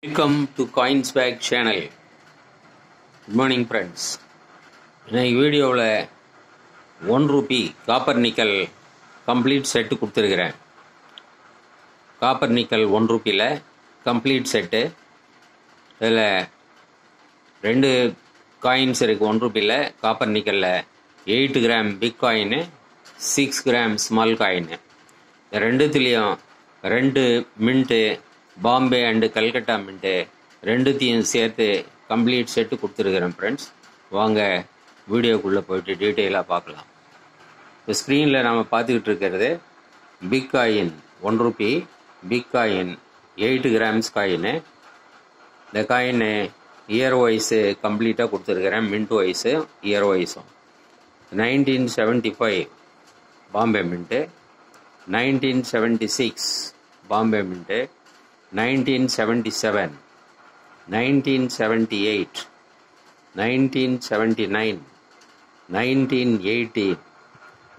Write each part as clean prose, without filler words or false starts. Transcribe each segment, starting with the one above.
Welcome to Coinsbag channel. Good morning friends. இன்னைக்கு வீடியோவில் 1 rupee copper nickel complete set கொடுத்துருக்கிறேன். Copper nickel 1 ரூபியில் complete set. இதில் 2 coins இருக்குது 1 ரூபியில். காப்பர் நிக்கலில் 8 கிராம் பிக் காயின்னு 6 கிராம் ஸ்மால் காயின்னு. இந்த ரெண்டுத்துலேயும் 2 mint Bombay and Calcutta mint ரெண்டுத்தையும் சேர்த்து கம்ப்ளீட் செட்டு கொடுத்துருக்குறேன் ஃப்ரெண்ட்ஸ். வாங்க வீடியோக்குள்ளே போயிட்டு டீட்டெயிலாக பார்க்கலாம். இப்போ ஸ்க்ரீனில் நாம் பார்த்துக்கிட்டு இருக்கிறது big coin 1 rupee big coin 8 grams காயின்னு. இந்த காயின்னு இயர் வைஸு கம்ப்ளீட்டாக கொடுத்துருக்குறேன். மின்ட் வைஸு இயர் வைஸும் 1975 பாம்பே மின்ட்டு, 1976 பாம்பே மின்ட்டு, 1977, 1978, 1979, 1980,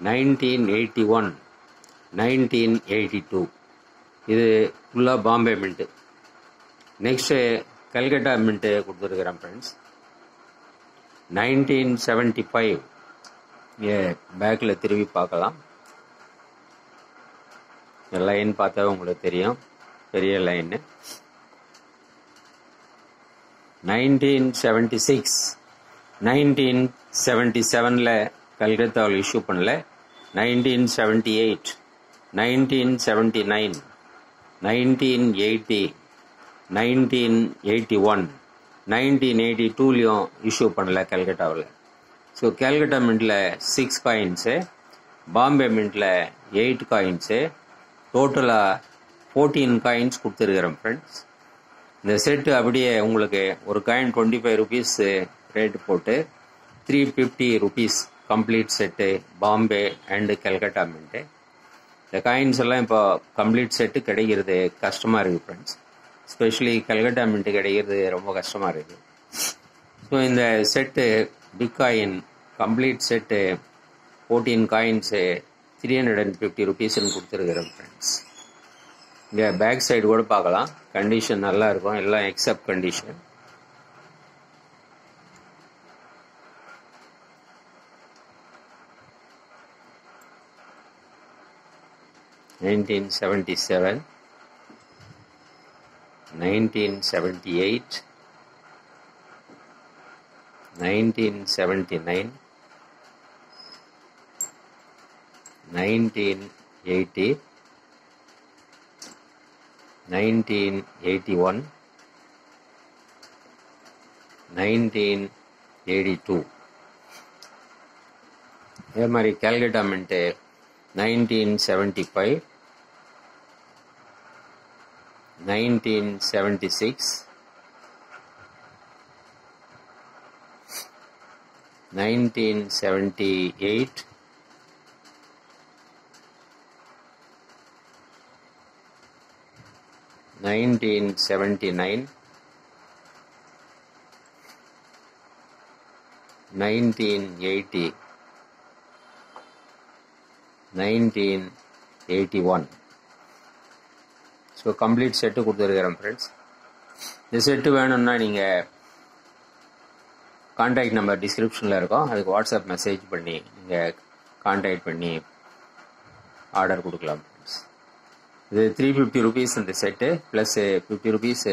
1981, 1982. இது ஃபுல்லாக Bombay mint. Next Calcutta mint கொடுத்துருக்குறேன் ஃப்ரெண்ட்ஸ். 1975 பேக்கில் திரும்பி பார்க்கலாம். லைன் பார்த்தா உங்களுக்கு தெரியும், பெரிய லைன்னு. 1976, 1977 கல்கத்தாவில் இஷ்யூ பண்ணல. 1978, 1979, 1980, 1981, 1982லையும் இஷ்யூ பண்ணல கல்கட்டாவில். ஸோ கல்கட்டா மின்ட்டில் 6 காயின்ஸு, பாம்பே மின்ட்டில் 8 காயின்ஸு, டோட்டலாக 14 காயின்ஸ் கொடுத்துருக்குறேன் ஃப்ரெண்ட்ஸ். இந்த செட்டு அப்படியே உங்களுக்கு ஒரு காயின் 25 ருபீஸ் ரேட்டு போட்டு 350 rupees complete set Bombay and Calcutta mint. இந்த காயின்ஸ் எல்லாம் இப்போ கம்ப்ளீட் செட்டு கிடைக்கிறது கஷ்டமாக இருக்குது ஃப்ரெண்ட்ஸ். எஸ்பெஷலி கல்கட்டா மின்ட்டு கிடைக்கிறது ரொம்ப கஷ்டமாக இருக்குது. ஸோ இந்த set big coin complete set 14 coins 350 ருபீஸ்ன்னு கொடுத்துருக்குறேன் ஃப்ரெண்ட்ஸ். இங்கே பேக் சைடு கூட பார்க்கலாம், கண்டிஷன் நல்லா இருக்கும், எல்லாம் எக்ஸப்ட் கண்டிஷன். Nineteen 77, 1978, 1979, 1980, 1981, 1982. இதே மாதிரி Calcutta mint 1975, 1976, 1978, 1979, 1980, 1981. So complete set கொடுத்துருக்குறேன் ஃப்ரெண்ட்ஸ். இந்த செட்டு வேணும்னா நீங்கள் கான்டாக்ட் நம்பர் டிஸ்கிரிப்ஷனில் இருக்கும், அதுக்கு வாட்ஸ்அப் மெசேஜ் பண்ணி நீங்கள் கான்டாக்ட் பண்ணி ஆர்டர் கொடுக்கலாம் ஃப்ரெண்ட்ஸ். இது 350 ருபீஸ் இந்த set, plus 50 rupees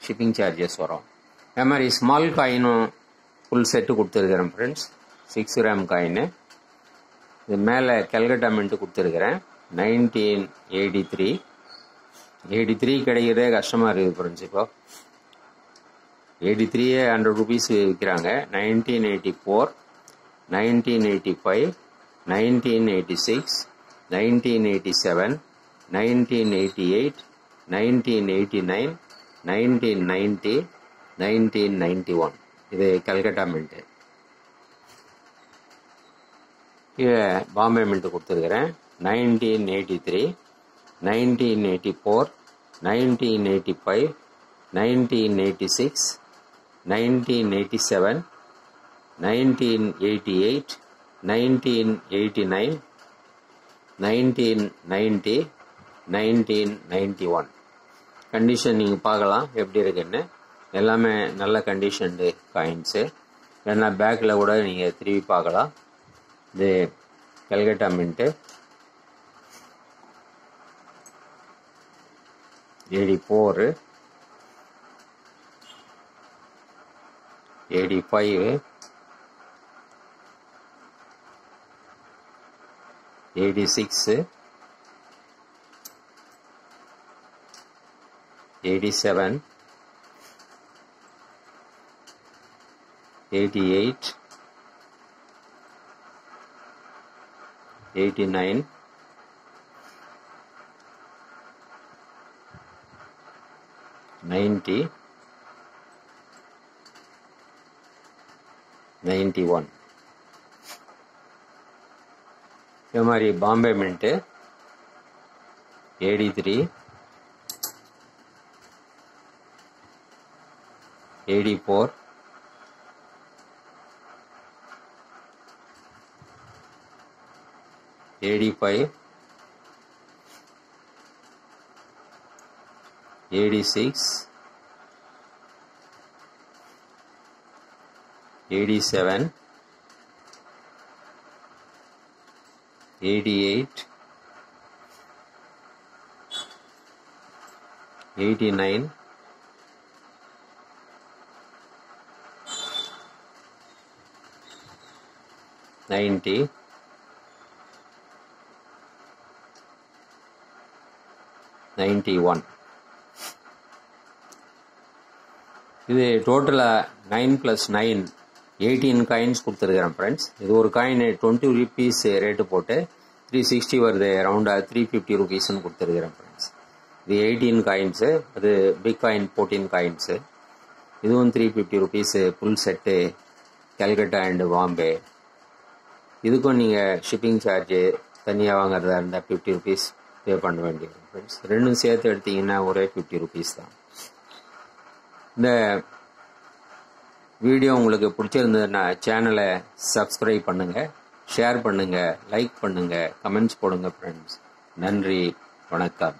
shipping charges வரும். அதே மாதிரி ஸ்மால் காயினும் ஃபுல் செட்டு கொடுத்துருக்குறேன் ஃப்ரெண்ட்ஸ். 6 gram coin. இது மேலே கல்கட்டா மின்ட்டு கொடுத்துருக்குறேன். 1983, 83 கிடைக்கிறதே கஷ்டமாக இருக்குது ஃப்ரெண்ட்ஸ். இப்போ 83 100 ருபீஸ் விற்கிறாங்க. 1984, 1985, 1986, 1987, 1988, 1989, 1990, 1991. இது கல்கட்டா மின்ட்டு. இது பாம்பே மின்ட்டு கொடுத்துருக்குறேன். 1983, 1984, 1985, 1986, 1987, 1988, 1989, 1990, 1991. கண்டிஷன் நீங்கள் பார்க்கலாம் எப்படி இருக்குன்னு. எல்லாமே நல்ல கண்டிஷன்டு காயின்ஸு. ஏன்னா பேக்கில் கூட நீங்கள் திரும்பி பார்க்கலாம். இது கல்கட்டா மின்ட்டு 84, 85, 86, 87, 88, 89, 90, 91. இது மாதிரி பாம்பே மின்ட்டு 83, 84, 85, 86, 87, 88, 89, 90, 91. இது டோட்டலாக 9 + 9 18 காயின்ஸ் கொடுத்துருக்குறேன் ஃப்ரெண்ட்ஸ். இது ஒரு காயின் 20 rupees ரேட்டு போட்டு 360 வருது, அரௌண்டாக 350 rupeesன்னு கொடுத்துருக்குறேன் ஃப்ரெண்ட்ஸ். இது 18 காயின்ஸு. அது பிக் காயின் 14 காயின்ஸு. இதுவும் 350 rupees full set, Calcutta and Bombay. இதுக்கும் நீங்கள் ஷிப்பிங் சார்ஜு தனியாக வாங்குறதா இருந்தால் 50 rupees பே பண்ண வேண்டியது ஃப்ரெண்ட்ஸ். ரெண்டும் சேர்த்து எடுத்திங்கன்னா ஒரே 50 rupees தான். இந்த வீடியோ உங்களுக்கு பிடிச்சிருந்ததுன்னா சேனலை சப்ஸ்கிரைப் பண்ணுங்கள், ஷேர் பண்ணுங்கள், லைக் பண்ணுங்கள், கமெண்ட்ஸ் போடுங்க ஃப்ரெண்ட்ஸ். நன்றி, வணக்கம்.